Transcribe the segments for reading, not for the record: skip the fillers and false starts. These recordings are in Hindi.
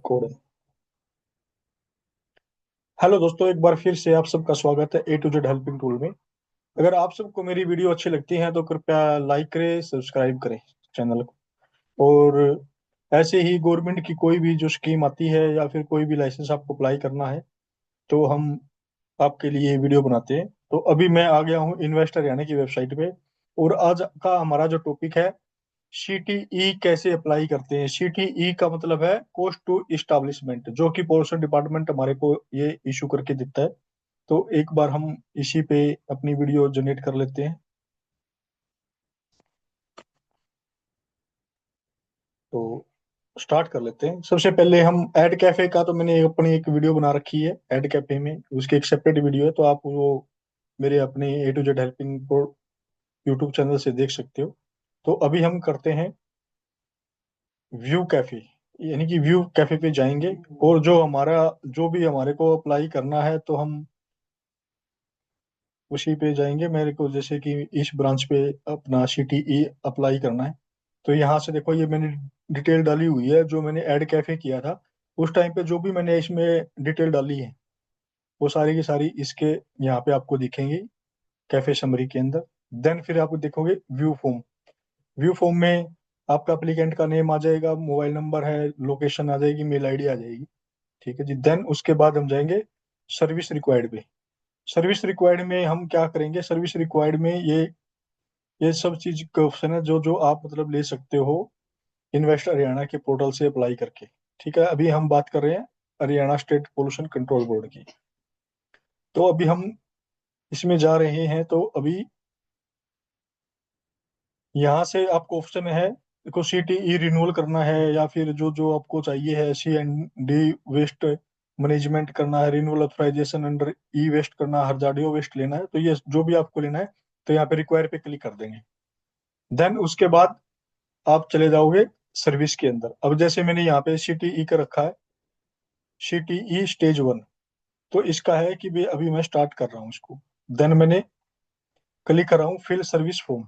कोड। हेलो दोस्तों, एक बार फिर से आप सबका स्वागत है ए टू जेड हेल्पिंग टूल में। अगर आप सबको मेरी वीडियो अच्छी लगती है तो कृपया लाइक करें, सब्सक्राइब करें चैनल को। और ऐसे ही गवर्नमेंट की कोई भी जो स्कीम आती है या फिर कोई भी लाइसेंस आपको अप्लाई करना है तो हम आपके लिए वीडियो बनाते हैं। तो अभी मैं आ गया हूँ इन्वेस्टर यानी कि वेबसाइट पे। और आज का हमारा जो टॉपिक है, सीटीई कैसे अप्लाई करते हैं। सीटीई का मतलब है कॉस्ट टू इस्टेब्लिशमेंट, जो कि पॉल्यूशन डिपार्टमेंट हमारे को ये इशू करके देता है। तो एक बार हम इसी पे अपनी वीडियो जनरेट कर लेते हैं। तो स्टार्ट कर लेते हैं। सबसे पहले हम ऐड कैफे का, तो मैंने अपनी एक वीडियो बना रखी है ऐड कैफे में, उसकी एक सेपरेट वीडियो है, तो आप वो मेरे अपने ए टू जेड हेल्पिंग को यूट्यूब चैनल से देख सकते हो। तो अभी हम करते हैं व्यू कैफे, यानी कि व्यू कैफे पे जाएंगे। और जो भी हमारे को अप्लाई करना है तो हम उसी पे जाएंगे। मेरे को जैसे कि इस ब्रांच पे अपना सीटीई अप्लाई करना है, तो यहाँ से देखो ये मैंने डिटेल डाली हुई है। जो मैंने ऐड कैफे किया था उस टाइम पे जो भी मैंने इसमें डिटेल डाली है वो सारी की सारी इसके यहाँ पे आपको दिखेंगी कैफे समरी के अंदर। देन फिर आप देखोगे व्यू फॉर्म। व्यू फॉर्म में आपका एप्लीकेंट का नेम आ जाएगा, मोबाइल नंबर है, लोकेशन आ जाएगी, मेल आईडी आ जाएगी। ठीक है जी। देन उसके बाद हम जाएंगे सर्विस रिक्वायर्ड पे। सर्विस रिक्वायर्ड में हम क्या करेंगे, सर्विस रिक्वायर्ड में ये सब चीज का ऑप्शन है जो जो आप मतलब ले सकते हो इन्वेस्ट हरियाणा के पोर्टल से अप्लाई करके। ठीक है, अभी हम बात कर रहे हैं Haryana state pollution control board की। तो अभी हम इसमें जा रहे हैं। तो अभी यहाँ से आपको ऑप्शन है, देखो सीटीई रिन्यूअल करना है या फिर जो जो आपको चाहिए है, सी एंड डी वेस्ट मैनेजमेंट करना है, रिन्यूअल ऑथराइजेशन अंडर ई वेस्ट करना है, हजार्डियो वेस्ट लेना है, तो ये जो भी आपको लेना है तो यहाँ पे रिक्वायर पे क्लिक कर देंगे। देन उसके बाद आप चले जाओगे सर्विस के अंदर। अब जैसे मैंने यहाँ पे सीटीई का रखा है, सीटीई स्टेज 1। तो इसका है कि भाई अभी मैं स्टार्ट कर रहा हूँ इसको। देन मैंने क्लिक कर रहा हूँ फिल सर्विस फॉर्म।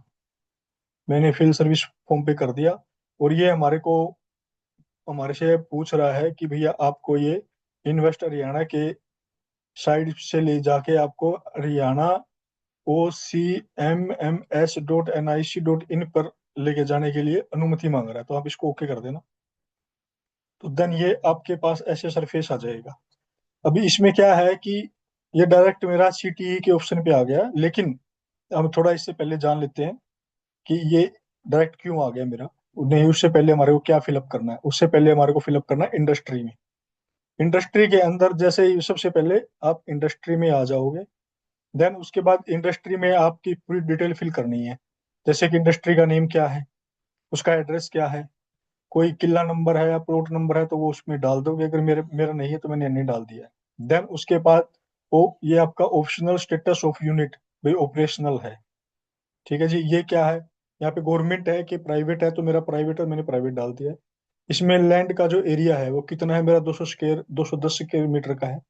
मैंने फिल सर्विस फॉर्म पे कर दिया। और ये हमारे से पूछ रहा है कि भैया आपको ये इन्वेस्ट हरियाणा के साइड से ले जाके आपको हरियाणा OCMMS.NIC.in पर लेके जाने के लिए अनुमति मांग रहा है, तो आप इसको ओके कर देना। तो देन ये आपके पास ऐसे सरफेस आ जाएगा। अभी इसमें क्या है कि ये डायरेक्ट मेरा सीटीई के ऑप्शन पे आ गया, लेकिन हम थोड़ा इससे पहले जान लेते हैं कि ये डायरेक्ट क्यों आ गया मेरा। नहीं, उससे पहले हमारे को क्या फिलअप करना है। उससे पहले हमारे को फिलअप करना है इंडस्ट्री में। इंडस्ट्री के अंदर जैसे ही सबसे पहले आप इंडस्ट्री में आ जाओगे, देन उसके बाद इंडस्ट्री में आपकी पूरी डिटेल फिल करनी है। जैसे कि इंडस्ट्री का नेम क्या है, उसका एड्रेस क्या है, कोई किला नंबर है या प्लॉट नंबर है तो वो उसमें डाल दोगे। अगर मेरे मेरा नहीं है तो मैंने नहीं डाल दिया है। देन उसके बाद वो ये आपका ऑप्शनल स्टेटस ऑफ यूनिट, भाई ऑपरेशनल है। ठीक है जी। ये क्या है, यहाँ पे गवर्नमेंट है कि प्राइवेट है, तो मेरा प्राइवेट है, मैंने प्राइवेट डाल दिया है। इसमें लैंड का जो एरिया है वो कितना है, मेरा 210 स्क्वायर मीटर का है।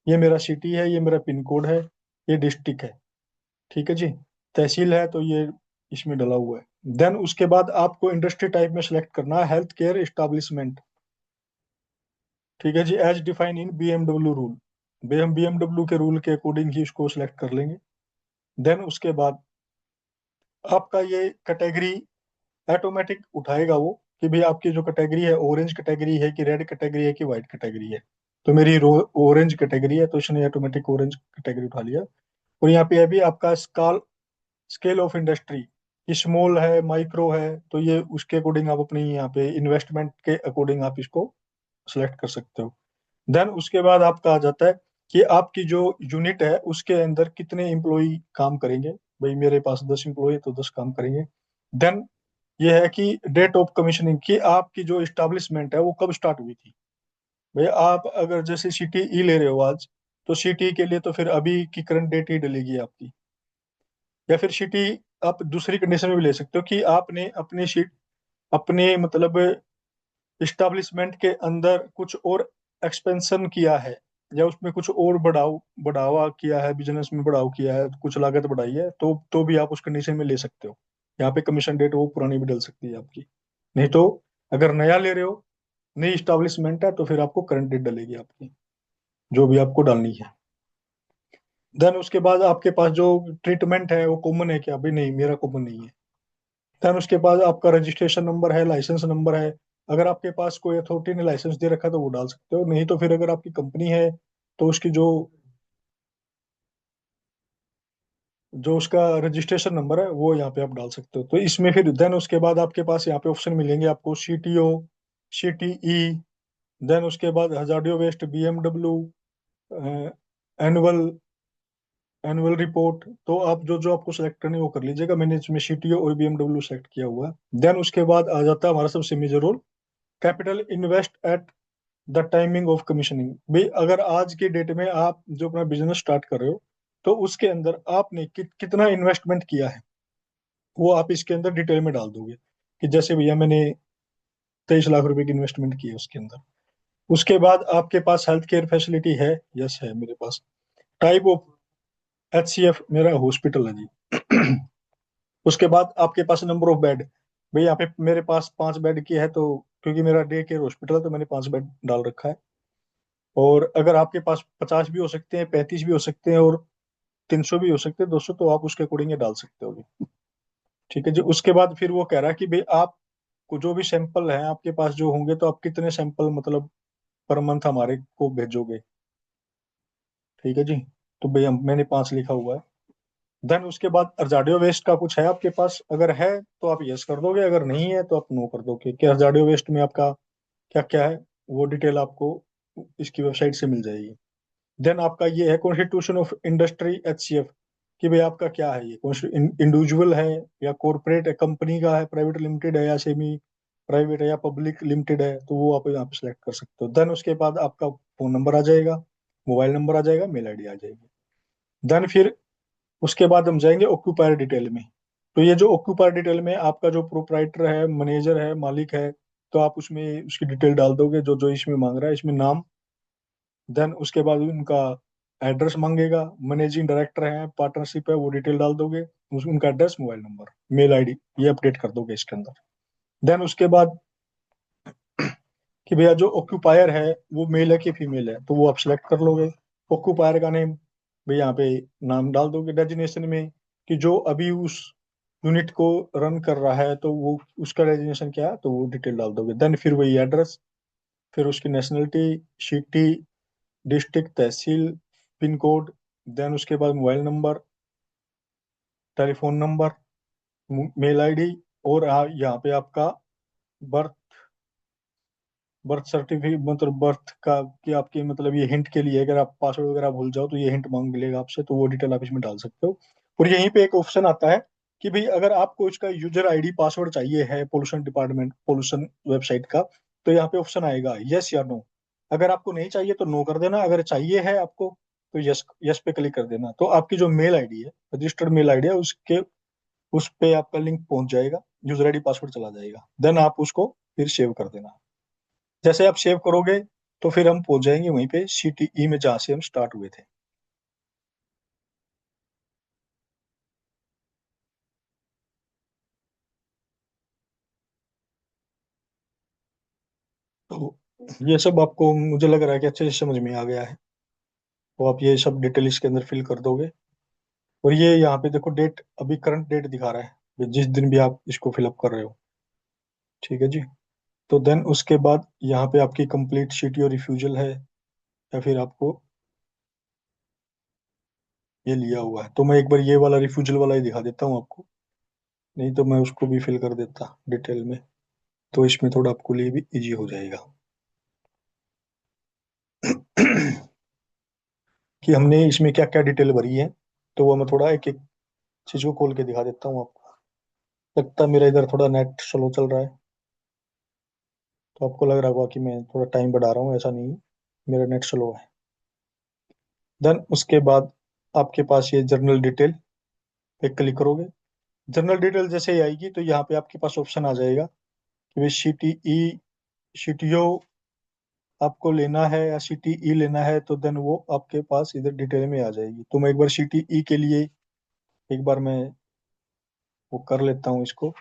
ये मेरा सिटी है, ये मेरा पिन कोड है, ये डिस्ट्रिक्ट है। ठीक है जी। तहसील है तो ये इसमें डला हुआ है। देन उसके बाद आपको इंडस्ट्री टाइप में सेलेक्ट करना है हेल्थ केयर एस्टेब्लिशमेंट। ठीक है जी, as define in BMW rule. हम बीएमडब्ल्यू के रूल के अकॉर्डिंग ही इसको सिलेक्ट कर लेंगे। देन उसके बाद आपका ये कैटेगरी ऑटोमेटिक उठाएगा वो, कि भाई आपकी जो कैटेगरी है ऑरेंज कैटेगरी है कि रेड कैटेगरी है कि व्हाइट कैटेगरी है। तो मेरी ऑरेंज कैटेगरी है तो इसने ऑटोमेटिक ऑरेंज कैटेगरी उठा लिया। और यहाँ पे अभी आपका स्केल ऑफ इंडस्ट्री स्मॉल है, माइक्रो है, तो ये उसके अकॉर्डिंग आप अपनी यहाँ पे इन्वेस्टमेंट के अकॉर्डिंग आप इसको सेलेक्ट कर सकते हो। देन उसके बाद आपका आ जाता है कि आपकी जो यूनिट है उसके अंदर कितने एम्प्लॉय काम करेंगे। भाई मेरे पास 10 एम्प्लॉय है तो 10 काम करेंगे। देन ये है कि डेट ऑफ कमीशनिंग, की आपकी जो इस्टेब्लिशमेंट है वो कब स्टार्ट हुई थी। भाई आप अगर जैसे सिटी ई ले रहे हो आज, तो सिटी के लिए तो फिर अभी की करंट डेट ही डलेगी आपकी। या फिर सिटी आप दूसरी कंडीशन में भी ले सकते हो कि आपने अपने शीट अपने मतलब इस्टेब्लिशमेंट के अंदर कुछ और एक्सपेंशन किया है, या उसमें कुछ और बढ़ावा किया है, बिजनेस में बढ़ावा किया है, कुछ लागत बढ़ाई है, तो भी आप उस कंडीशन में ले सकते हो। यहाँ पे कमीशन डेट वो पुरानी भी डल सकती है आपकी। नहीं तो अगर नया ले रहे हो नई स्टैब्लिशमेंट है तो फिर आपको करंट डेट डलेगी आपकी, जो भी आपको डालनी है। देन उसके बाद आपके पास जो ट्रीटमेंट है वो कॉमन है क्या? भाई नहीं, मेरा कॉमन नहीं है। देन उसके बाद आपका रजिस्ट्रेशन नंबर है, लाइसेंस नंबर है। अगर आपके पास कोई अथॉरिटी ने लाइसेंस दे रखा है तो वो डाल सकते हो, नहीं तो फिर अगर आपकी कंपनी है तो उसकी जो जो उसका रजिस्ट्रेशन नंबर है वो यहाँ पे आप डाल सकते हो। तो इसमें फिर देन उसके बाद आपके पास यहाँ पे ऑप्शन मिलेंगे आपको, CTO, CTE। देन उसके बाद hazardous waste, BMW, annual annual report. तो आप जो जो आपको सेलेक्ट करनी है वो कर लीजिएगा। मैंने इसमें CTO और BMW सेलेक्ट किया हुआ है। देन उसके बाद आ जाता है हमारा सबसे major role, capital invest at the timing of commissioning. भाई अगर आज के डेट में आप जो अपना बिजनेस स्टार्ट कर रहे हो तो उसके अंदर आपने कितना इन्वेस्टमेंट किया है वो आप इसके अंदर डिटेल में डाल दोगे, कि जैसे भैया मैंने 23 लाख रुपए की इन्वेस्टमेंट की है उसके अंदर। उसके बाद आपके पास हेल्थ केयर फैसिलिटी है? यस है मेरे पास। टाइप ऑफ HCF मेरा हॉस्पिटल है जी। उसके बाद आपके पास नंबर ऑफ बेड, भाई यहाँ पे मेरे पास 5 बेड की है, तो क्योंकि मेरा डे केयर हॉस्पिटल है तो मैंने 5 बेड डाल रखा है। और अगर आपके पास 50 भी हो सकते हैं, 35 भी हो सकते हैं, और 300 भी हो सकते हैं, 200, तो आप उसके अकॉर्डिंग ये डाल सकते हो। ठीक है जी। उसके बाद फिर वो कह रहा है कि भाई आप को जो भी सैंपल है आपके पास जो होंगे, तो आप कितने सैंपल मतलब पर मंथ हमारे को भेजोगे। ठीक है जी। तो भाई मैंने 5 लिखा हुआ है। देन उसके बाद अर्जाडियो वेस्ट का कुछ है आपके पास? अगर है तो आप यस कर दोगे, अगर नहीं है तो आप नो कर दोगे, कि अर्जाडियो वेस्ट में आपका क्या क्या है, वो डिटेल आपको इसकी वेबसाइट से मिल जाएगी। देन आपका ये है कॉन्स्टिट्यूशन ऑफ इंडस्ट्री, HCF, कि भाई आपका क्या है, ये इंडिविजुअल है या कॉर्पोरेट है, कंपनी का है, प्राइवेट लिमिटेड है या सेमी प्राइवेट है या पब्लिक लिमिटेड है, तो वो आप यहाँ पे सिलेक्ट कर सकते हो। देन उसके बाद आपका फोन नंबर आ जाएगा, मोबाइल नंबर आ जाएगा, मेल आईडी आ जाएगी। देन फिर उसके बाद हम जाएंगे ऑक्यूपायर डिटेल में। तो ये जो ऑक्यूपायर डिटेल में आपका जो प्रोप्राइटर है, मैनेजर है, मालिक है, तो आप उसमें उसकी डिटेल डाल दोगे जो जो इसमें मांग रहा है, इसमें नाम। देन उसके बाद उनका एड्रेस मांगेगा, मैनेजिंग डायरेक्टर है, पार्टनरशिप है, वो डिटेल डाल दोगे। उनका address, mobile number, mail ID, ये अपडेट कर दोगे इसके अंदर। देन उसके बाद कि भैया जो ऑक्यूपायर है वो मेल है कि फीमेल है, तो वो आप सिलेक्ट कर लोगे। ऑक्यूपायर का नेम, भाई यहाँ पे नाम डाल दोगे। डेजिग्नेशन में कि जो अभी उस यूनिट को रन कर रहा है तो वो उसका डेजिग्नेशन क्या है, तो वो डिटेल डाल दोगे। देन फिर वही एड्रेस, फिर उसकी nationality, city, district, tehsil, pin code. Then उसके बाद mobile number, telephone number, mail ID, और यहाँ पे आपका बर्थ बर्थ सर्टिफिकेट, मतलब बर्थ का, कि आपकी मतलब ये हिंट के लिए, अगर आप पासवर्ड वगैरह भूल जाओ तो ये हिंट मांग लेगा आपसे, तो वो डिटेल आप इसमें डाल सकते हो। और यहीं पे एक ऑप्शन आता है कि भाई अगर आपको इसका यूजर आईडी पासवर्ड चाहिए है पोल्यूशन डिपार्टमेंट, पोल्यूशन वेबसाइट का, तो यहाँ पे ऑप्शन आएगा यस या नो। अगर आपको नहीं चाहिए तो नो कर देना, अगर चाहिए है आपको तो यस यस पे क्लिक कर देना। तो आपकी जो मेल आईडी है, रजिस्टर्ड मेल आईडी है, उसके उस पे आपका लिंक पहुंच जाएगा, यूजर आईडी पासवर्ड चला जाएगा। देन आप उसको फिर सेव कर देना। जैसे आप सेव करोगे तो फिर हम पहुंच जाएंगे वहीं पे CTE में जहाँ से हम स्टार्ट हुए थे। तो ये सब आपको मुझे लग रहा है कि अच्छे से समझ में आ गया है। तो आप ये सब डिटेल इसके अंदर फिल कर दोगे। और ये यहाँ पे देखो डेट, अभी करंट डेट दिखा रहा है जिस दिन भी आप इसको फिलअप कर रहे हो। ठीक है जी। तो देन उसके बाद यहाँ पे आपकी कंप्लीट सीटी और रिफ्यूजल है, या फिर आपको ये लिया हुआ है। तो मैं एक बार ये वाला रिफ्यूजल वाला ही दिखा देता हूँ आपको, नहीं तो मैं उसको भी फिल कर देता डिटेल में, तो इसमें थोड़ा आपको लिए भी इजी हो जाएगा। कि हमने इसमें क्या क्या डिटेल भरी है, तो वो मैं थोड़ा एक एक चीज को खोल के दिखा देता हूँ आपको। लगता है मेरा इधर थोड़ा नेट स्लो चल रहा है, तो आपको लग रहा होगा कि मैं थोड़ा टाइम बढ़ा रहा हूँ, ऐसा नहीं है, मेरा नेट स्लो है। देन उसके बाद आपके पास ये जर्नल डिटेल पे क्लिक करोगे। जर्नल डिटेल जैसे ही आएगी तो यहाँ पे आपके पास ऑप्शन आ जाएगा कि भाई CTE, CTO आपको लेना है या CTE लेना है, तो देन वो आपके पास इधर डिटेल में आ जाएगी। तो मैं एक बार CTE के लिए एक बार मैं वो कर लेता हूँ इसको।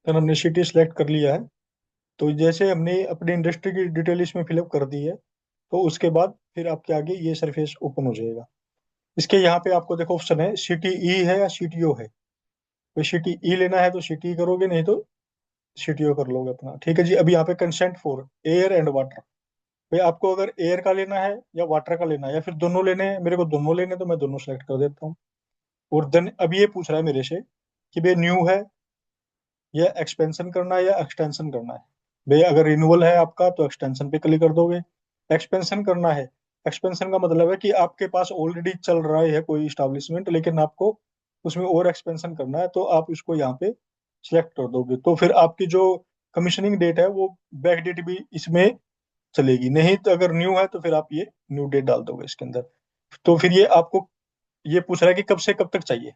देन हमने सिटी सेलेक्ट कर लिया है। तो जैसे हमने अपनी इंडस्ट्री की डिटेल इसमें फिलअप कर दी है, तो उसके बाद फिर आपके आगे ये सरफेस ओपन हो जाएगा। इसके यहाँ पे आपको देखो ऑप्शन है, सिटी ई है या सीटीओ है। तो सिटी ई लेना है तो सिटी करोगे, नहीं तो सीटीओ कर लोगे अपना। ठीक है जी। अभी यहाँ पे consent for air and water, भाई आपको अगर एयर का लेना है या वाटर का लेना है या फिर दोनों लेने हैं, मेरे को दोनों लेने हैं तो मैं दोनों सेलेक्ट कर देता हूँ। और देन अभी ये पूछ रहा है मेरे से कि भाई न्यू है या एक्सपेंशन करना है या एक्सटेंशन करना है। भाई अगर रिन्यूअल है आपका तो एक्सटेंशन पे क्लिक कर दोगे। एक्सपेंशन करना है, एक्सपेंशन का मतलब है कि आपके पास ऑलरेडी चल रहा है कोई इस्टेब्लिशमेंट, लेकिन आपको उसमें और एक्सपेंशन करना है, तो आप इसको यहाँ पे सिलेक्ट कर दोगे। तो फिर आपकी जो कमीशनिंग डेट है वो बैक डेट भी इसमें चलेगी। नहीं तो अगर न्यू है तो फिर आप ये न्यू डेट डाल दोगे इसके अंदर। तो फिर ये आपको ये पूछ रहा है कि कब से कब तक चाहिए।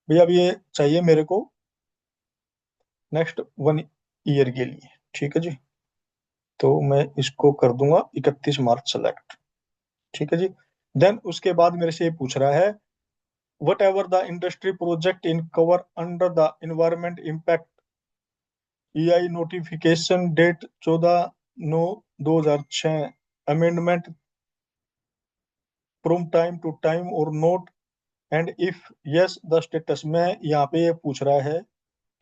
भैया अब ये चाहिए मेरे को नेक्स्ट 1 ईयर के लिए। ठीक है जी। तो मैं इसको कर दूंगा 31 मार्च सेलेक्ट। ठीक है जी। देन उसके बाद मेरे से ये पूछ रहा है, whatever the industry project in cover under the environment impact EI notification date 14/9/2006 amendment from time to time और not, and if yes the status. में यहाँ पे ये पूछ रहा है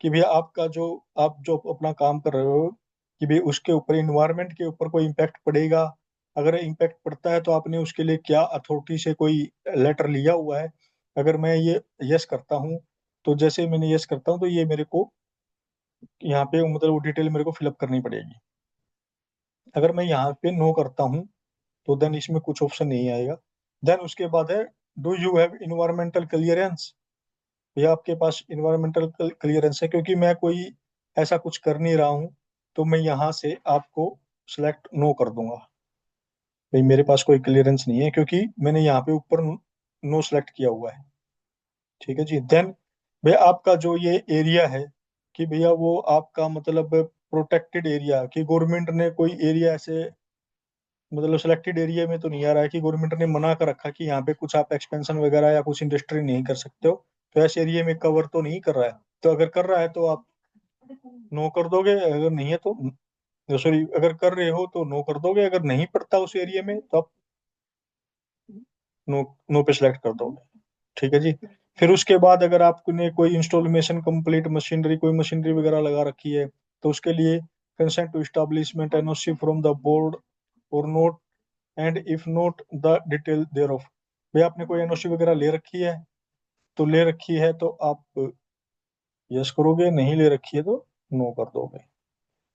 कि भैया आपका जो आप जो अपना काम कर रहे हो कि भाई उसके ऊपर इन्वायरमेंट के ऊपर कोई इम्पैक्ट पड़ेगा। अगर इम्पैक्ट पड़ता है तो आपने उसके लिए क्या अथॉरिटी से कोई लेटर लिया हुआ है। अगर मैं ये यस करता हूँ, तो जैसे मैंने यस करता हूँ तो ये मेरे को यहाँ पे मतलब वो डिटेल मेरे को फिलअप करनी पड़ेगी। अगर मैं यहाँ पे नो करता हूँ तो देन इसमें कुछ ऑप्शन नहीं आएगा। देन उसके बाद है, do you have environmental clearance. या आपके पास इन्वायरमेंटल क्लियरेंस है, क्योंकि मैं कोई ऐसा कुछ कर नहीं रहा हूँ, तो मैं यहाँ से आपको सिलेक्ट नो कर दूंगा। भाई मेरे पास कोई क्लियरेंस नहीं है क्योंकि मैंने यहाँ पे ऊपर नो सिलेक्ट किया हुआ है। ठीक है जी। देन भैया आपका जो ये एरिया है कि भैया वो आपका मतलब प्रोटेक्टेड एरिया, कि गवर्नमेंट ने कोई एरिया ऐसे मतलब सिलेक्टेड एरिया में तो नहीं आ रहा है कि गवर्नमेंट ने मना कर रखा कि यहाँ पे कुछ आप एक्सपेंशन वगैरह या कुछ इंडस्ट्री नहीं कर सकते हो, तो ऐसे एरिया में कवर तो नहीं कर रहा है। तो अगर कर रहा है तो आप नो कर दोगे, अगर नहीं है तो सॉरी, अगर कर रहे हो तो नो कर दोगे, अगर नहीं पड़ता उस एरिया में तो आप नो नो पे सिलेक्ट कर दोगे। ठीक है जी। फिर उसके बाद अगर आपने कोई इंस्टॉलेशन कंप्लीट मशीनरी, कोई मशीनरी वगैरह लगा रखी है, तो उसके लिए consent to establishment NOC from the board और not, and if not the detail there of. भाई आपने कोई एनओसी वगैरह ले रखी है, तो ले रखी है तो आप यस करोगे, नहीं ले रखी है तो नो कर दोगे।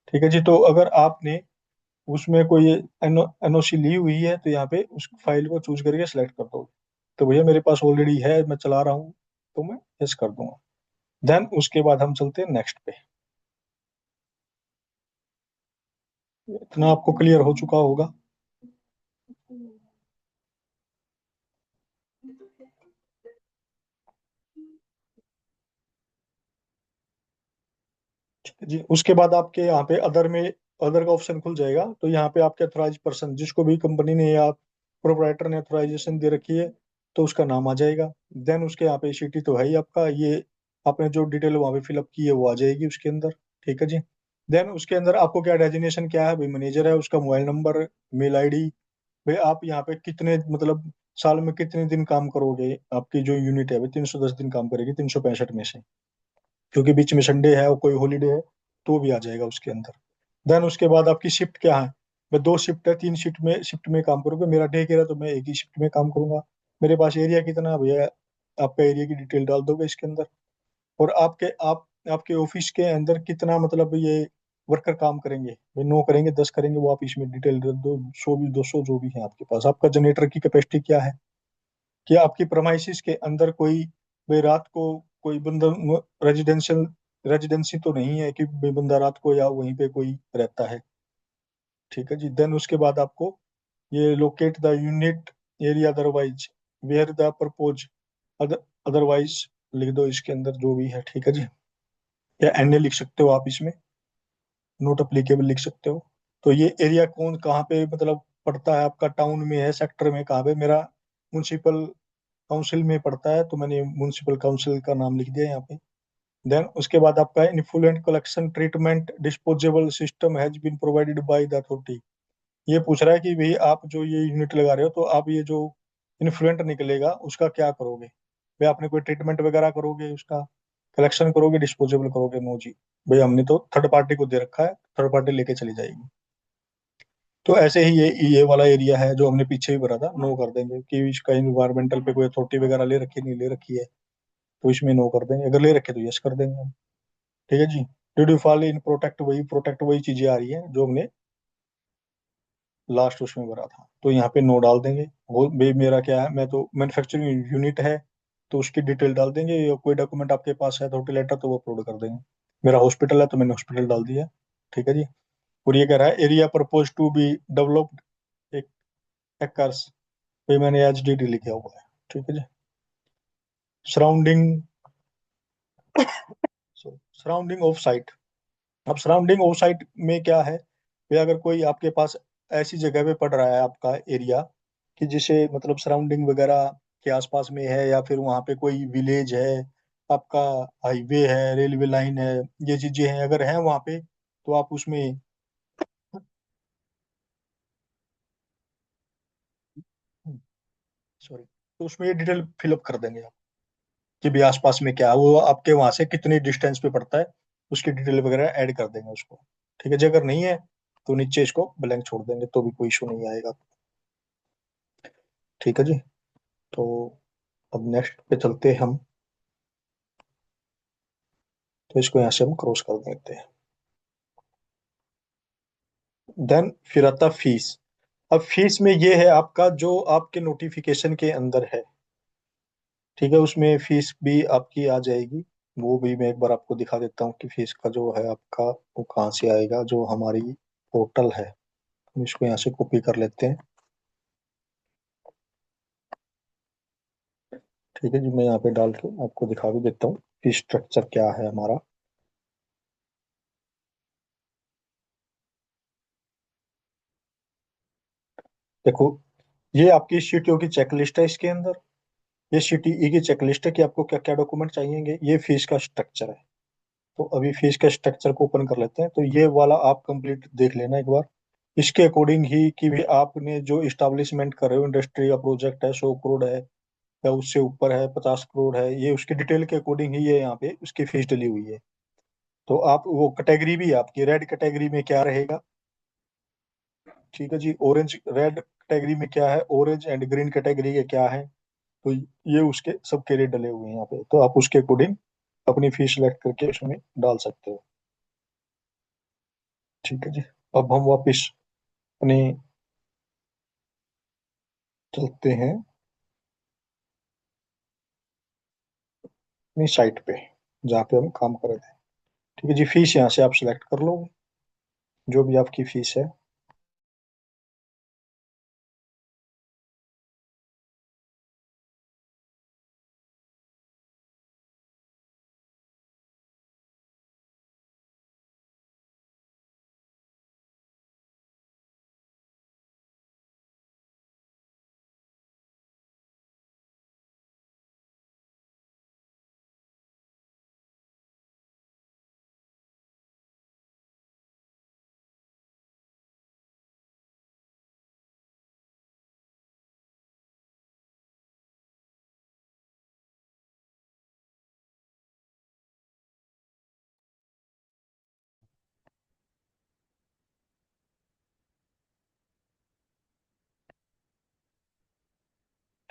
ठीक है जी। तो अगर आपने उसमें कोई एनओसी ली हुई है तो यहाँ पे उस फाइल को चूज करके सिलेक्ट कर दोगे। तो भैया मेरे पास ऑलरेडी है, मैं चला रहा हूँ, तो मैं यस कर दूंगा। देन उसके बाद हम चलते हैं नेक्स्ट पे। इतना आपको क्लियर हो चुका होगा। ठीक है जी। उसके बाद आपके यहाँ पे अदर में अदर का ऑप्शन खुल जाएगा, तो यहाँ पे आपके अथोराइज पर्सन, जिसको भी कंपनी ने या प्रोप्राइटर ने अथोराइजेशन दे रखी है, तो उसका नाम आ जाएगा। देन उसके यहाँ पे सिटी तो है ही आपका, ये आपने जो डिटेल वहाँ पे फिलअप की है वो आ जाएगी उसके अंदर। ठीक है जी। देन उसके अंदर आपको क्या डेजिग्नेशन क्या है, भाई मैनेजर है, उसका मोबाइल नंबर, मेल आईडी। भाई आप यहाँ पे कितने मतलब साल में कितने दिन काम करोगे, आपकी जो यूनिट है भाई 310 दिन काम करेगी 365 में से, क्योंकि बीच में संडे है और कोई हॉलीडे है तो भी आ जाएगा उसके अंदर। देन उसके बाद आपकी शिफ्ट क्या है, मैं 2 शिफ्ट है, 3 शिफ्ट में काम करूंगा, मेरा डे केयर है तो मैं एक ही शिफ्ट में काम करूंगा। मेरे पास एरिया कितना है भैया, आपका एरिया की डिटेल डाल दोगे इसके अंदर। और आपके ऑफिस के अंदर कितना मतलब ये वर्कर काम करेंगे, भाई 9 करेंगे 10 करेंगे, वो आप इसमें डिटेल डाल दो, 100 भी 200 जो भी है आपके पास। आपका जनरेटर की कैपेसिटी क्या है, कि आपकी प्रमाइसिस के अंदर कोई भाई रात को कोई बंदा रेजिडेंशियल रेजिडेंसी तो नहीं है कि भाई बंदा रात को या वहीं पे कोई रहता है। ठीक है जी। देन उसके बाद आपको ये locate the unit area otherwise where the propose otherwise लिख दो इसके अंदर जो भी है। ठीक है जी। या एनए लिख सकते हो आप इसमें, नोट अप्लीकेबल लिख सकते हो। तो ये एरिया कौन कहाँ पे मतलब पड़ता है आपका, टाउन में है, सेक्टर में कहाँ पे, मेरा म्यूनसिपल काउंसिल में पड़ता है, तो मैंने म्यूनसिपल काउंसिल का नाम लिख दिया यहाँ पे। देन उसके बाद आपका influent collection treatment disposable system has been provided by the authority. ये पूछ रहा है कि भाई आप जो ये यूनिट लगा रहे हो तो आप ये जो इन्फ्लुएंट निकलेगा उसका क्या करोगे। भाई आपने कोई ट्रीटमेंट वगैरह करोगे, उसका कलेक्शन करोगे, डिस्पोजेबल करोगे? नो जी, भाई हमने तो थर्ड पार्टी को दे रखा है, थर्ड पार्टी लेके चली जाएगी। तो ऐसे ही ये वाला एरिया है जो हमने पीछे भी भरा था, नो कर देंगे कि इसका इन्वायरमेंटल पे कोई अथॉरिटी वगैरह ले रखी नहीं ले रखी है, तो इसमें नो कर देंगे। अगर ले रखे तो यस कर देंगे हम। ठीक है जी। Did you follow in protect, वही प्रोटेक्ट वही चीजें आ रही हैं जो हमने लास्ट उसमें भरा था, तो यहाँ पे नो डाल देंगे। वो भाई मेरा क्या है, मैं तो मैन्युफैक्चरिंग यूनिट है तो उसकी डिटेल डाल देंगे, या कोई डॉक्यूमेंट आपके पास है अथॉरिटी लेटर तो वो अपलोड कर देंगे। मेरा हॉस्पिटल है तो मैंने हॉस्पिटल डाल दिया। ठीक है जी। और ये कह रहा है area propose to be developed एक एकर्स, पे मैंने एच डी डी लिखा हुआ है। ठीक है जी। Surrounding, surrounding of site. अब सराउंडिंग ऑफ साइट में क्या है कि अगर कोई आपके पास ऐसी जगह पे पड़ रहा है आपका एरिया कि जिसे मतलब सराउंडिंग वगैरह के आसपास में है, या फिर वहाँ पे कोई विलेज है आपका, हाईवे है, रेलवे लाइन है, ये चीजें हैं अगर हैं वहाँ पे, तो आप उसमें, सॉरी, तो उसमें ये डिटेल फिलअप कर देंगे आप कि भी आसपास में क्या है, वो आपके वहां से कितनी डिस्टेंस पे पड़ता है, उसकी डिटेल वगैरह ऐड कर देंगे उसको। ठीक है जी। अगर नहीं है तो नीचे इसको ब्लैंक छोड़ देंगे तो भी कोई इशू नहीं आएगा। ठीक है जी। तो अब नेक्स्ट पे चलते हैं हम। तो इसको यहाँ से हम क्रॉस कर देते हैं। देन फिर आता फीस। अब फीस में ये है आपका जो आपके नोटिफिकेशन के अंदर है। ठीक है, उसमें फीस भी आपकी आ जाएगी। वो भी मैं एक बार आपको दिखा देता हूँ कि फीस का जो है आपका वो कहाँ से आएगा, जो हमारी पोर्टल है। हम इसको यहाँ से कॉपी कर लेते हैं। ठीक है जी, मैं यहाँ पे डाल के आपको दिखा भी देता हूँ फीस स्ट्रक्चर क्या है हमारा। देखो, ये आपकी सीटीओ की चेकलिस्ट है इसके अंदर। ये सीटीई की चेकलिस्ट है कि आपको क्या क्या डॉक्यूमेंट चाहिएंगे। ये फीस का स्ट्रक्चर है। तो अभी फीस के स्ट्रक्चर को ओपन कर लेते हैं, तो ये वाला आप कंप्लीट देख लेना एक बार। इसके अकॉर्डिंग ही कि भी आपने जो इस्टेब्लिशमेंट कर रहे हो, इंडस्ट्री का प्रोजेक्ट है, 100 करोड़ है या उससे ऊपर है, 50 करोड़ है, ये उसकी डिटेल के अकॉर्डिंग ही ये यहाँ पे उसकी फीस डली हुई है। तो आप वो कैटेगरी भी आपकी रेड कैटेगरी में क्या रहेगा। ठीक है जी। ऑरेंज रेड कैटेगरी में क्या है, ऑरेंज एंड ग्रीन कैटेगरी के क्या है, तो ये उसके सबके रेट डले हुए हैं यहाँ पे, तो आप उसके अकॉर्डिंग अपनी फीस सेलेक्ट करके उसमें डाल सकते हो। ठीक है जी। अब हम वापस अपने चलते हैं अपनी साइट पे जहाँ पे हम काम कर रहे थे। ठीक है जी। फीस यहाँ से आप सिलेक्ट कर लो, जो भी आपकी फीस है।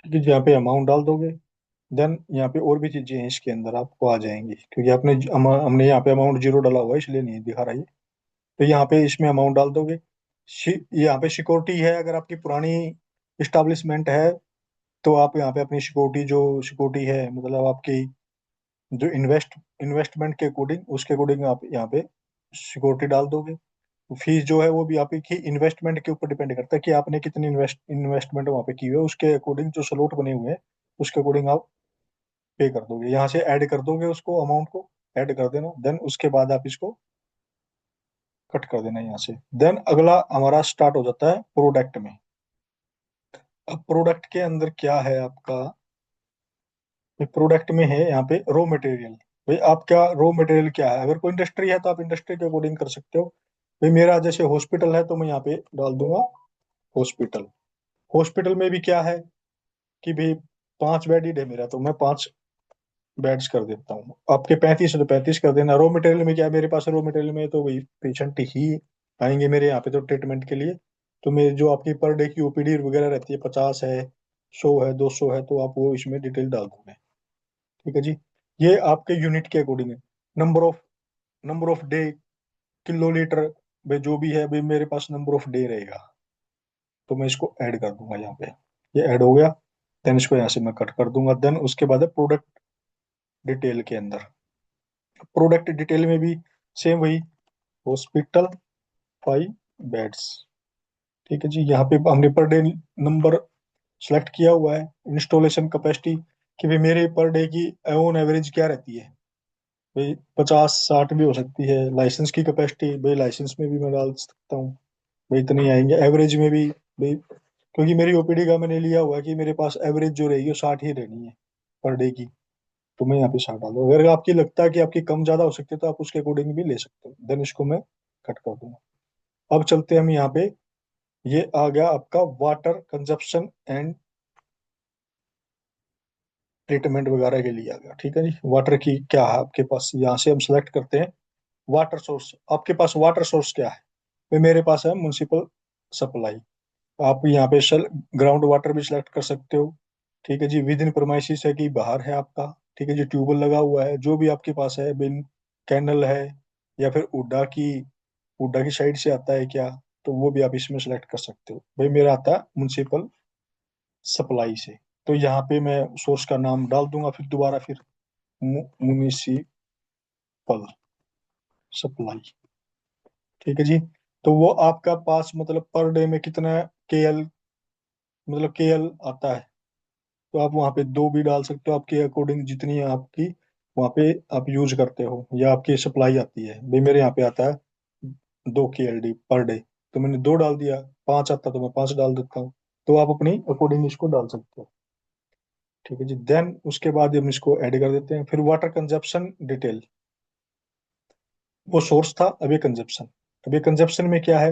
ठीक है जी। यहाँ पे अमाउंट डाल दोगे। देन यहाँ पे और भी चीजें हैं इसके अंदर आपको आ जाएंगी, क्योंकि आपने हमने यहाँ पे अमाउंट जीरो डाला हुआ है इसलिए नहीं दिखा रहा है। तो यहाँ पे इसमें अमाउंट डाल दोगे। यहाँ पे सिक्योरिटी है, अगर आपकी पुरानी इस्टेब्लिशमेंट है तो आप यहाँ पे अपनी सिक्योरिटी, जो सिक्योरिटी है मतलब आपकी जो इन्वेस्टमेंट के अकॉर्डिंग, उसके अकॉर्डिंग आप यहाँ पे सिक्योरिटी डाल दोगे। फीस जो है वो भी आपकी इन्वेस्टमेंट के ऊपर डिपेंड करता है कि आपने कितनी इन्वेस्टमेंट वहाँ पे की हुई है, उसके अकॉर्डिंग जो स्लॉट बने हुए हैं उसके अकॉर्डिंग आप पे कर दोगे। यहाँ से ऐड कर दोगे उसको, अमाउंट को ऐड कर देना। देन उसके बाद आप इसको कट कर देना यहाँ से। देन अगला हमारा स्टार्ट हो जाता है प्रोडक्ट में। अब प्रोडक्ट के अंदर क्या है आपका, प्रोडक्ट में है यहाँ पे रॉ मटेरियल। भाई आपका रॉ मटेरियल क्या है, अगर कोई इंडस्ट्री है तो आप इंडस्ट्री के अकॉर्डिंग कर सकते हो। भाई मेरा जैसे हॉस्पिटल है तो मैं यहाँ पे डाल दूंगा हॉस्पिटल। हॉस्पिटल में भी क्या है कि भाई 5 बेड ही है मेरा, तो मैं 5 बेड्स कर देता हूँ। आपके 35 है तो 35 कर देना। रॉ मटेरियल में क्या है मेरे पास, रॉ मटेरियल में तो वही पेशेंट ही आएंगे मेरे यहाँ पे तो ट्रीटमेंट के लिए। तो मेरे जो आपकी पर डे की ओपीडी वगैरह रहती है, 50 है, 100 है, 200 है, तो आप वो इसमें डिटेल डाल दोगे। ठीक है जी। ये आपके यूनिट के अकॉर्डिंग है। Number of day, kilo litre, भाई जो भी है, भाई मेरे पास नंबर ऑफ डे रहेगा, तो मैं इसको ऐड कर दूंगा यहाँ पे। ये ऐड हो गया। देन इसको यहाँ से मैं कट कर दूंगा। देन उसके बाद है प्रोडक्ट डिटेल के अंदर। प्रोडक्ट डिटेल में भी सेम वही, हॉस्पिटल, 5 बेड्स। ठीक है जी। यहाँ पे हमने पर डे नंबर सेलेक्ट किया हुआ है। इंस्टॉलेशन कैपेसिटी कि भाई मेरे पर डे की ऑन एवरेज क्या रहती है, भाई 50-60 भी हो सकती है। लाइसेंस की कैपेसिटी, भाई लाइसेंस में भी मैं डाल सकता हूँ, भाई इतने ही आएंगे। एवरेज में भी भाई, क्योंकि मेरी ओपीडी का मैंने लिया हुआ है कि मेरे पास एवरेज जो रहेगी वो 60 ही रहनी है पर डे की, तो मैं यहाँ पे 60 डाल दूँ। अगर आपकी लगता है कि आपकी कम ज्यादा हो सकती है तो आप उसके अकॉर्डिंग भी ले सकते हो। देन इसको मैं कट कर दूंगा। अब चलते हैं हम यहाँ पे। ये आ गया आपका वाटर कंजप्शन एंड ट्रीटमेंट वगैरह के लिए आ गया। ठीक है जी। वाटर की क्या है आपके पास, यहाँ से हम सेलेक्ट करते हैं वाटर सोर्स। आपके पास वाटर सोर्स क्या है, तो मेरे पास है म्युनिसिपल सप्लाई। आप यहाँ पे ग्राउंड वाटर भी सिलेक्ट कर सकते हो। ठीक है जी। विद इन प्रोमाइसिस है कि बाहर है आपका। ठीक है जी। ट्यूबवेल लगा हुआ है, जो भी आपके पास है, बिन कैनल है, या फिर उड्डा की साइड से आता है क्या, तो वो भी आप इसमें सेलेक्ट कर सकते हो। भाई मेरा आता है म्युनिसिपल सप्लाई से, तो यहाँ पे मैं सोर्स का नाम डाल दूंगा फिर दोबारा, फिर म्युनिसिपल सप्लाई। ठीक है जी। तो वो आपका पास मतलब पर डे में कितना केएल, मतलब केएल आता है, तो आप वहाँ पे 2 भी डाल सकते हो, आपके अकॉर्डिंग जितनी आपकी वहाँ पे आप यूज करते हो या आपकी सप्लाई आती है। भाई मेरे यहाँ पे आता है 2 KLD पर डे, तो मैंने 2 डाल दिया। 5 आता तो मैं 5 डाल देता हूँ। तो आप अपनी अकॉर्डिंग इसको डाल सकते हो। ठीक है जी। देन उसके बाद हम इसको ऐड कर देते हैं। फिर वाटर कंजप्शन डिटेल, वो सोर्स था, अब ये कंजप्शन। अब ये कंजप्शन में क्या है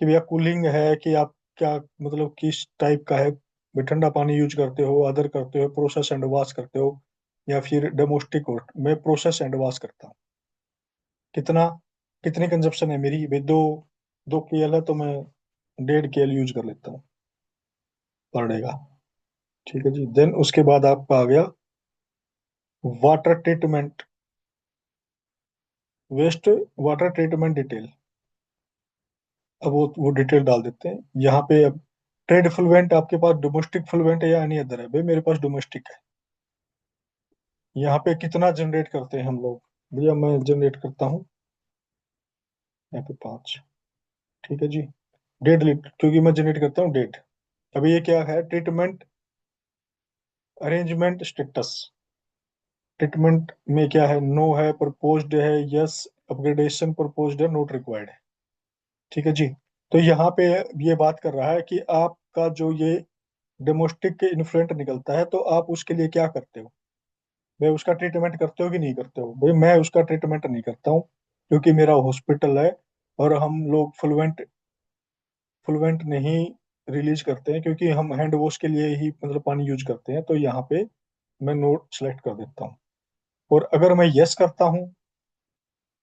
कि भैया कूलिंग है कि आप क्या, मतलब किस टाइप का है, भी ठंडा पानी यूज करते हो, अदर करते हो, प्रोसेस एंड वॉश करते हो, या फिर डोमेस्टिक हो। मैं प्रोसेस एंड वॉश करता हूँ। कितना, कितनी कंजप्शन है मेरी, भाई 2 KL है तो मैं 1.5 KL यूज कर लेता हूँ पर डे का। ठीक है जी। देन उसके बाद आपका आ गया water treatment, waste water treatment detail. अब वो डिटेल डाल देते हैं यहाँ पे। अब ट्रेड फ्लुएंट आपके पास डोमेस्टिक फ्लुएंट है या एनी अदर है, भाई मेरे पास डोमेस्टिक है। यहाँ पे कितना जनरेट करते हैं हम लोग, भैया मैं जनरेट करता हूँ यहाँ पे 5। ठीक है जी। 1.5 लीटर, क्योंकि मैं जनरेट करता हूँ 1.5। अभी ये क्या है, ट्रीटमेंट अरेंजमेंट स्टेटस। ट्रीटमेंट में क्या है, नो है, प्रपोज्ड है, यस, अपग्रेडेशन प्रपोज्ड है, नोट रिक्वायर्ड है। ठीक है जी। तो यहाँ पे ये बात कर रहा है कि आपका जो ये डोमेस्टिक के इन्फ्लुएंट निकलता है तो आप उसके लिए क्या करते हो, भाई उसका ट्रीटमेंट करते हो कि नहीं करते हो। भाई मैं उसका ट्रीटमेंट नहीं करता हूँ, क्योंकि मेरा हॉस्पिटल है और हम लोग फ्लुएंट फ्लुएंट नहीं रिलीज करते हैं, क्योंकि हम हैंड वॉश के लिए ही मतलब पानी यूज करते हैं। तो यहाँ पे मैं नोट सेलेक्ट कर देता हूँ। और अगर मैं यस करता हूँ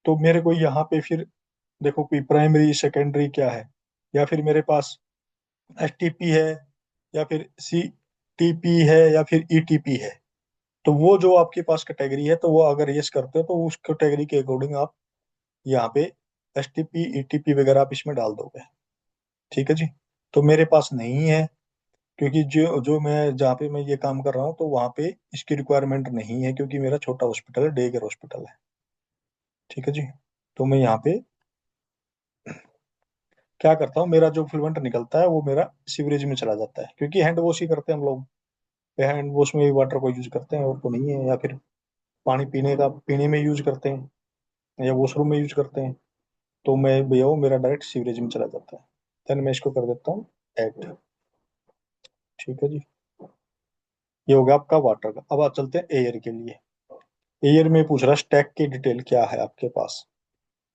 तो मेरे को यहाँ पे फिर देखो कि प्राइमरी सेकेंडरी क्या है, या फिर मेरे पास STP है, या फिर CTP है, या फिर ETP है। तो वो जो आपके पास कैटेगरी है, तो वो अगर यस करते हो तो उस कैटेगरी के अकॉर्डिंग आप यहाँ पे STP ETP वगैरह आप इसमें डाल दोगे। ठीक है जी। तो मेरे पास नहीं है, क्योंकि जो जो मैं जहाँ पे मैं ये काम कर रहा हूँ तो वहाँ पे इसकी रिक्वायरमेंट नहीं है, क्योंकि मेरा छोटा हॉस्पिटल है, डे केयर हॉस्पिटल है। ठीक है जी। तो मैं यहाँ पे क्या करता हूँ, मेरा जो फ्लुएंट निकलता है वो मेरा सीवरेज में चला जाता है, क्योंकि हैंड वॉश ही करते हैं हम लोग। हैंड वॉश में भी वाटर को यूज करते हैं, और तो नहीं है। या फिर पानी पीने में यूज करते हैं, या वॉशरूम में यूज करते हैं। तो मैं भैया वो मेरा डायरेक्ट सीवरेज में चला जाता है। देन मैं इसको कर देता हूँ ऐड। ठीक है जी। ये हो गया आपका वाटर का। अब आप चलते हैं एयर के लिए। एयर में पूछ रहा स्टैक की डिटेल क्या है आपके पास।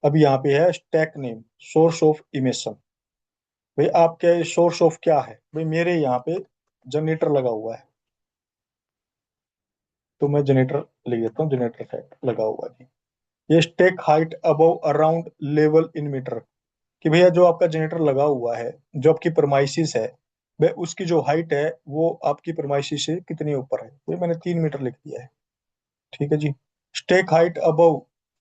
अब यहाँ पे है stack name, source of emission. भाई आपके सोर्स ऑफ क्या है, भाई मेरे यहाँ पे जनरेटर लगा हुआ है, तो मैं जनरेटर लिख देता हूँ, जनरेटर फैक्ट लगा हुआ है जी। ये stack height above around level in metre, कि भैया जो आपका जनरेटर लगा हुआ है, जो आपकी परमाइसिस है, भाई उसकी जो हाइट है वो आपकी परमाइसिस से कितने ऊपर है, भाई मैंने 3 मीटर लिख दिया है। ठीक है जी। Stack height above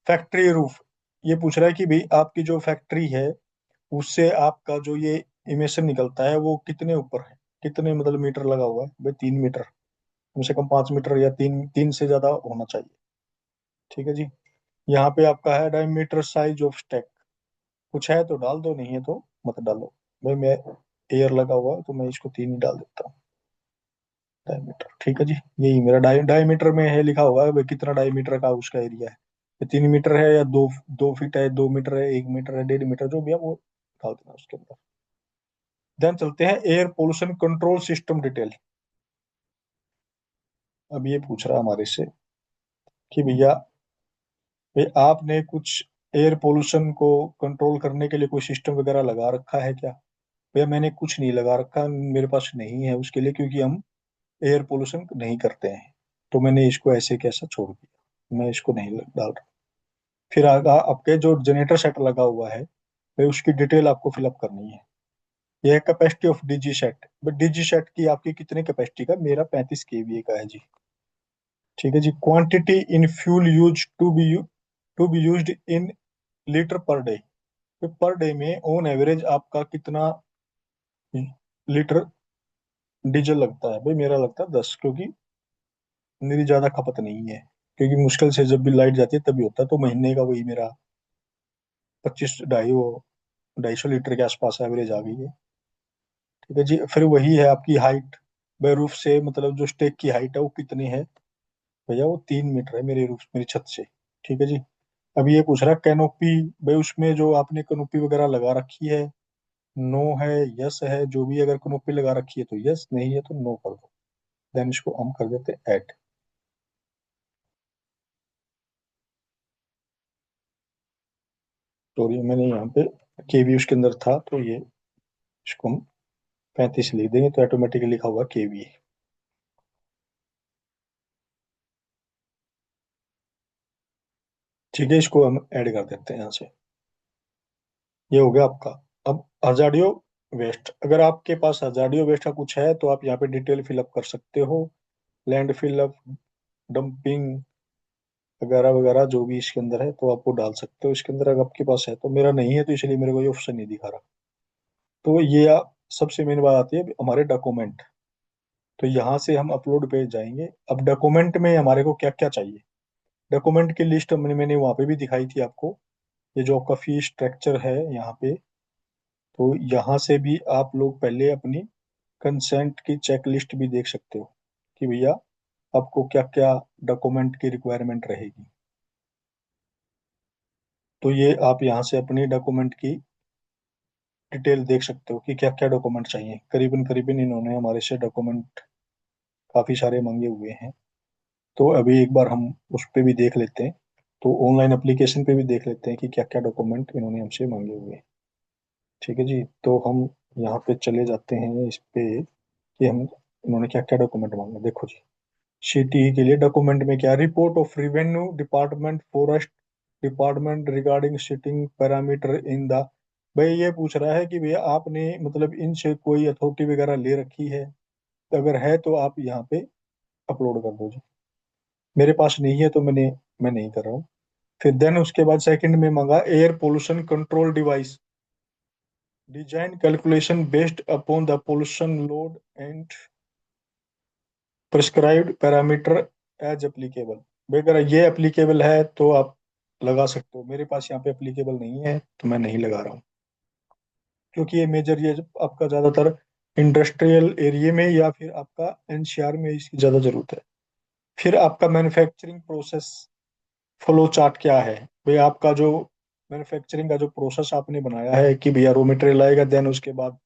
factory roof, ये पूछ रहा है कि भाई आपकी जो फैक्ट्री है उससे आपका जो ये इमेशन निकलता है वो कितने ऊपर है, कितने मतलब मीटर लगा हुआ है, भाई 3 मीटर, कम से कम 5 मीटर या तीन तीन से ज्यादा होना चाहिए। ठीक है जी। यहाँ पे आपका है डायमीटर साइज ऑफ स्टेक, कुछ है तो डाल दो, नहीं है तो मत डालो। भाई मैं एयर लगा हुआ है तो मैं इसको 3 ही डाल देता हूँ, डायमीटर। ठीक है जी। यही मेरा डायमीटर में है लिखा हुआ है भाई कितना डायमीटर का उसका एरिया है, ये 3 मीटर है या 2 2 फीट है, 2 मीटर है, 1 मीटर है, 1.5 मीटर, जो भी है वो डाल देना उसके अंदर। देन चलते हैं air pollution control system detail. अब ये पूछ रहा है हमारे से कि भैया भाई आपने कुछ एयर पोल्यूशन को कंट्रोल करने के लिए कोई सिस्टम वगैरह लगा रखा है क्या। भैया मैंने कुछ नहीं लगा रखा, मेरे पास नहीं है उसके लिए, क्योंकि हम एयर पोल्यूशन नहीं करते हैं, तो मैंने इसको ऐसे कैसा छोड़ दिया, मैं इसको नहीं डाल रहा। फिर आगा आपके जो जनरेटर सेट लगा हुआ है, भाई उसकी डिटेल आपको फिलअप करनी है। यह है capacity of DG set, but DG set की आपकी कितने कैपेसिटी का, मेरा 35 kVA का है जी। ठीक है जी। Quantity in fuel use to be used in litre per day, तो पर डे में ऑन एवरेज आपका कितना लीटर डीजल लगता है, भाई मेरा लगता है 10, क्योंकि मेरी ज्यादा खपत नहीं है, क्योंकि मुश्किल से जब भी लाइट जाती है तभी होता है, तो महीने का वही मेरा 25 250 लीटर के आसपास एवरेज आ गई है। ठीक है जी। फिर वही है आपकी हाइट, भाई रूफ से मतलब जो स्टेक की हाइट है वो कितनी है, भैया वो 3 मीटर है मेरे रूफ, मेरी छत से। ठीक है जी। अब ये पूछ रहा है कैनोपी, भाई उसमें जो आपने कैनोपी वगैरह लगा रखी है, नो है, यस है, जो भी अगर कैनोपी लगा रखी है तो यस, नहीं है तो नो कर दो। देन इसको हम कर देते हैं ऐड। तो ये मैंने यहाँ पे केवी उसके अंदर था, तो ये इसको हम 35 लिख देंगे तो ऑटोमेटिकली लिखा हुआ केवी। ठीक है, इसको हम ऐड कर देते हैं यहाँ से। ये हो गया आपका। अब हजारियो वेस्ट, अगर आपके पास हजारियो वेस्ट का कुछ है तो आप यहाँ पे डिटेल फिलअप कर सकते हो, लैंड फिलअप, डंपिंग वगैरह वगैरह जो भी इसके अंदर है तो आप वो डाल सकते हो इसके अंदर, अगर आपके पास है तो। मेरा नहीं है तो इसलिए मेरे को ये ऑप्शन नहीं दिखा रहा। तो ये सबसे मेन बात आती है हमारे डॉक्यूमेंट। तो यहाँ से हम अपलोड पे जाएंगे। अब डॉक्यूमेंट में हमारे को क्या क्या चाहिए, डॉक्यूमेंट की लिस्ट मैंने वहाँ पे भी दिखाई थी आपको। ये जो आपका फी स्ट्रक्चर है यहाँ पे, तो यहाँ से भी आप लोग पहले अपनी कंसेंट की चेक लिस्ट भी देख सकते हो कि भैया आपको क्या क्या डॉक्यूमेंट की रिक्वायरमेंट रहेगी। तो ये आप यहाँ से अपनी डॉक्यूमेंट की डिटेल देख सकते हो कि क्या क्या डॉक्यूमेंट चाहिए। करीबन करीबन इन्होंने हमारे से डॉक्यूमेंट काफ़ी सारे मांगे हुए हैं, तो अभी एक बार हम उस पर भी देख लेते हैं। तो ऑनलाइन एप्लीकेशन पे भी देख लेते हैं कि क्या क्या डॉक्यूमेंट इन्होंने हमसे मांगे हुए हैं। ठीक है जी। तो हम यहाँ पे चले जाते हैं इस पे कि हम इन्होंने क्या क्या डॉक्यूमेंट मांगे, देखो जी। सिटी के लिए डॉक्यूमेंट में क्या, report of revenue department, forest department regarding sitting parameter in the, भाई ये पूछ रहा है कि भैया आपने मतलब इनसे कोई अथॉरिटी वगैरह ले रखी है, तो अगर है तो आप यहाँ पे अपलोड कर दो जी। मेरे पास नहीं है तो मैं नहीं कर रहा हूँ। फिर देन उसके बाद सेकंड में मांगा air pollution control device, design calculation based upon the pollution load and prescribed parameter as applicable. भाई अगर ये एप्लीकेबल है तो आप लगा सकते हो, मेरे पास यहाँ पे एप्लीकेबल नहीं है तो मैं नहीं लगा रहा हूँ, क्योंकि ये मेजर ये आपका ज्यादातर इंडस्ट्रियल एरिया में या फिर आपका एनसीआर में इसकी ज्यादा जरूरत है। फिर आपका मैन्युफैक्चरिंग प्रोसेस फ्लो चार्ट क्या है, भाई आपका जो मैन्युफैक्चरिंग का जो प्रोसेस आपने बनाया है कि भैया रॉ मटेरियल आएगा, देन उसके बाद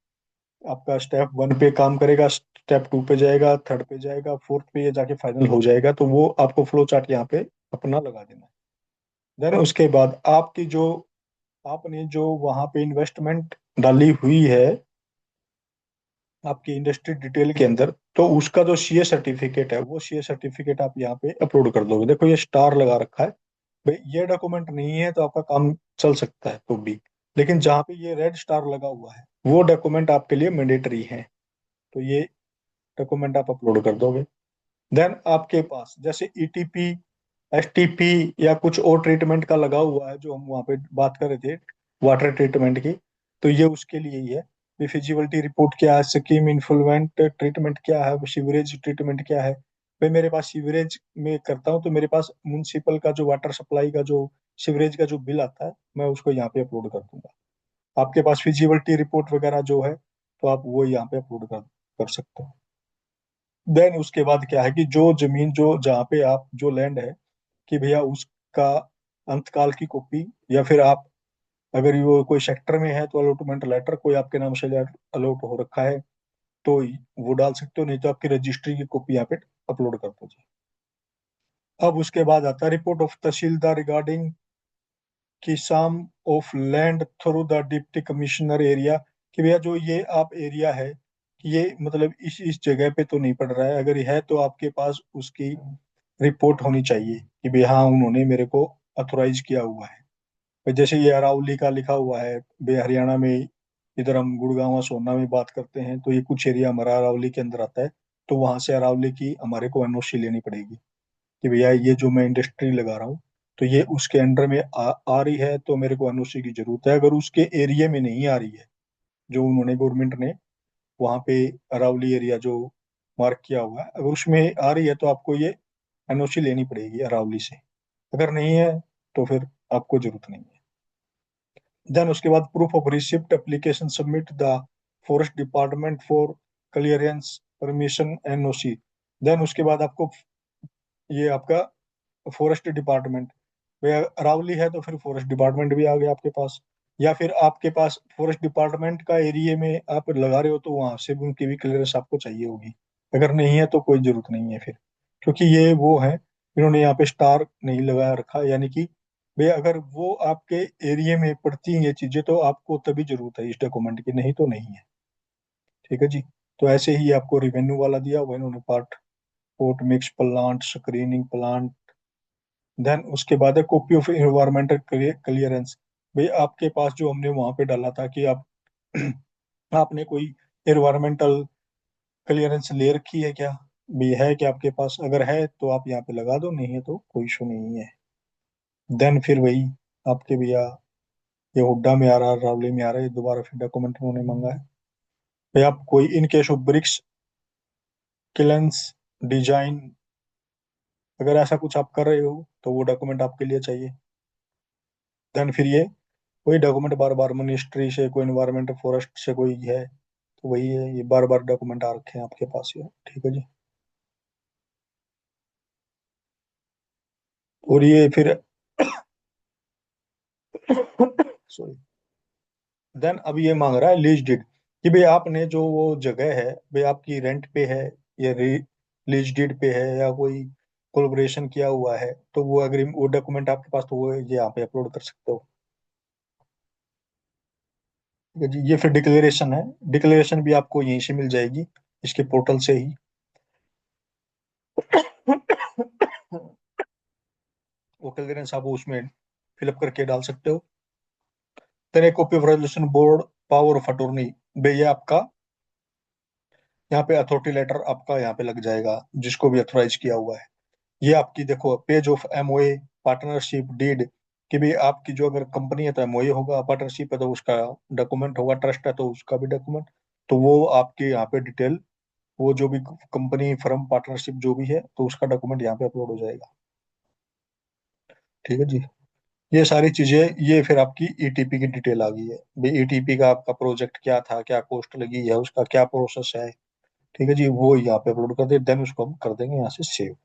आपका स्टेप 1 पे काम करेगा, स्टेप 2 पे जाएगा, थर्ड पे जाएगा, फोर्थ पे ये जाके फाइनल हो जाएगा, तो वो आपको फ्लो चार्ट यहाँ पे अपना लगा देना है। देन उसके बाद आपकी जो आपने जो वहां पे इन्वेस्टमेंट डाली हुई है आपकी इंडस्ट्री डिटेल के अंदर, तो उसका जो सीए सर्टिफिकेट है वो सीए सर्टिफिकेट आप यहाँ पे अपलोड कर दोगे। देखो ये स्टार लगा रखा है, भाई ये डॉक्यूमेंट नहीं है तो आपका काम चल सकता है तो भी, लेकिन जहाँ पे ये रेड स्टार लगा हुआ है वो डॉक्यूमेंट आपके लिए मैंडेटरी है, तो ये डॉक्यूमेंट आप अपलोड कर दोगे। देन आपके पास जैसे ईटीपी, एसटीपी या कुछ और ट्रीटमेंट का लगा हुआ है जो हम वहाँ पे बात कर रहे थे वाटर ट्रीटमेंट की, तो ये उसके लिए ही है। फिजिबिलिटी रिपोर्ट क्या है, स्कीम इन्फ्लुएंट ट्रीटमेंट क्या है, सीवरेज ट्रीटमेंट क्या है। भाई मेरे पास सीवरेज में करता हूँ तो मेरे पास म्यूनसिपल का जो वाटर सप्लाई का जो सीवरेज का जो बिल आता है मैं उसको यहाँ पे अपलोड कर दूंगा। आपके पास फिजिबिलिटी रिपोर्ट वगैरह जो है तो आप वो यहाँ पे अपलोड कर सकते हो। देन उसके बाद क्या है कि जो जमीन जो जहाँ पे आप जो लैंड है कि भैया उसका अंतकाल की कॉपी, या फिर आप अगर वो कोई सेक्टर में है तो अलॉटमेंट लेटर कोई आपके नाम से अलॉट हो रखा है तो वो डाल सकते हो, नहीं तो आपकी रजिस्ट्री की कॉपी यहाँ पे अपलोड कर दो जी। अब उसके बाद आता है रिपोर्ट ऑफ तहसीलदार रिगार्डिंग की sum of land through the deputy commissioner area, कि भैया जो ये आप एरिया है कि ये मतलब इस जगह पे तो नहीं पड़ रहा है, अगर ये है तो आपके पास उसकी रिपोर्ट होनी चाहिए कि भाई हाँ उन्होंने मेरे को अथोराइज किया हुआ है। भाई जैसे ये अरावली का लिखा हुआ है भाई हरियाणा में, इधर हम गुड़गांव सोना में बात करते हैं तो ये कुछ एरिया हमारा अरावली के अंदर आता है, तो वहां से अरावली की हमारे को एनओसी लेनी पड़ेगी कि भैया ये जो मैं इंडस्ट्री लगा रहा हूँ तो ये उसके अंडर में आ रही है तो मेरे को एनओसी की जरूरत है। अगर उसके एरिया में नहीं आ रही है जो उन्होंने गवर्नमेंट ने वहां पे अरावली एरिया जो मार्क किया हुआ है, अगर उसमें आ रही है तो आपको ये एनओसी लेनी पड़ेगी अरावली से। अगर नहीं है तो फिर आपको जरूरत नहीं है। देन उसके बाद proof of receipt application submit the forest department for clearance permission NOC. Then उसके बाद आपको ये आपका फॉरेस्ट डिपार्टमेंट, भैया अरावली है तो फिर फॉरेस्ट डिपार्टमेंट भी आ गया आपके पास, या फिर आपके पास फॉरेस्ट डिपार्टमेंट का एरिया में आप लगा रहे हो तो वहां से भी उनकी भी क्लियरेंस आपको चाहिए होगी। अगर नहीं है तो कोई जरूरत नहीं है फिर, क्योंकि ये वो है इन्होंने यहाँ पे स्टार नहीं लगा रखा, यानी कि भैया अगर वो आपके एरिया में पड़ती हैं ये चीजें तो आपको तभी जरूरत है इस डॉक्यूमेंट की, नहीं तो नहीं है। ठीक है जी। तो ऐसे ही आपको रिवेन्यू वाला दिया हुआ है इन्होंने part, port mix plant, screening plant. Then उसके बाद है कॉपी ऑफ इन्वायरमेंटल क्लियरेंस। भाई आपके पास जो हमने वहां पे डाला था कि आप आपने कोई इन्वायरमेंटल क्लियरेंस ले रखी है क्या, भी है कि आपके पास, अगर है तो आप यहाँ पे लगा दो, नहीं है तो कोई इशू नहीं है। देन फिर वही आपके भैया ये हुड्डा में आ रहा है, रावली में आ रहा है, ये दोबारा फिर डॉक्यूमेंट उन्होंने मांगा है। भाई आप कोई in case of bricks kilns design, अगर ऐसा कुछ आप कर रहे हो तो वो डॉक्यूमेंट आपके लिए चाहिए। देन फिर ये वही डॉक्यूमेंट बार बार मिनिस्ट्री से कोई इन्वायरमेंट फॉरेस्ट से कोई है तो वही है, ये बार बार डॉक्यूमेंट आ रखे हैं आपके पास ये। ठीक है जी। और ये फिर सॉरी, देन अब ये मांग रहा है लीज डीड कि भाई आपने जो वो जगह है भाई आपकी रेंट पे है या लीज डीड पे है या कोई कोलैबोरेशन किया हुआ है, तो वो अग्री वो डॉक्यूमेंट आपके पास तो वो ये यहाँ पे अपलोड कर सकते हो। ठीक है जी। ये फिर डिक्लेरेशन है, डिक्लेरेशन भी आपको यहीं से मिल जाएगी इसके पोर्टल से ही। वो क्लियरेंस आप उसमें फिलअप करके डाल सकते हो। देन एक copy of resolution board power of attorney, भैया आपका यहाँ पे अथॉरिटी लेटर आपका यहाँ पे लग जाएगा जिसको भी अथोराइज किया हुआ है। ये आपकी देखो page of MOA, partnership deed, कि भी आपकी जो अगर कंपनी है तो एमओए होगा, पार्टनरशिप है तो उसका डॉक्यूमेंट होगा, ट्रस्ट है तो उसका भी डॉक्यूमेंट। तो वो आपके यहाँ पे डिटेल वो जो भी कंपनी फर्म पार्टनरशिप जो भी है तो उसका डॉक्यूमेंट यहाँ पे अपलोड हो जाएगा। ठीक है जी। ये सारी चीजें ये फिर आपकी ईटीपी की डिटेल आ गई है, भाई ईटीपी का आपका प्रोजेक्ट क्या था, क्या कॉस्ट लगी है, उसका क्या प्रोसेस है। ठीक है जी। वो यहाँ पे अपलोड कर दे, देन उसको हम कर देंगे यहाँ से सेव।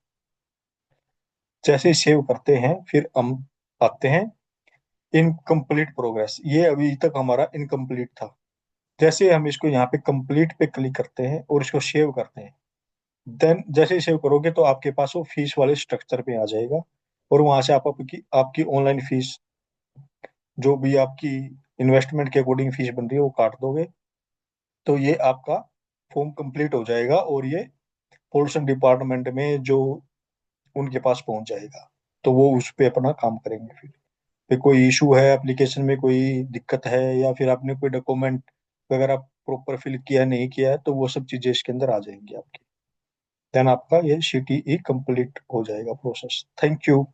जैसे ही सेव करते हैं फिर हम आते हैं इनकम्प्लीट प्रोग्रेस, ये अभी तक हमारा इनकम्प्लीट था। जैसे हम इसको यहाँ पे कंप्लीट पे क्लिक करते हैं और इसको सेव करते हैं, देन जैसे ही सेव करोगे तो आपके पास वो फीस वाले स्ट्रक्चर पे आ जाएगा और वहां से आप आपकी आपकी ऑनलाइन फीस, जो भी आपकी इन्वेस्टमेंट के अकॉर्डिंग फीस बन रही है वो काट दोगे। तो ये आपका फॉर्म कंप्लीट हो जाएगा और ये पोल्यूशन डिपार्टमेंट में जो उनके पास पहुंच जाएगा। तो वो उस पे अपना काम करेंगे। फिर कोई इशू है एप्लीकेशन में, कोई दिक्कत है, या फिर आपने कोई डॉक्यूमेंट वगैरह प्रॉपर फिल किया नहीं किया है, तो वो सब चीजें इसके अंदर आ जाएंगी आपकी। देन आपका ये CTE कंप्लीट हो जाएगा प्रोसेस। Thank you.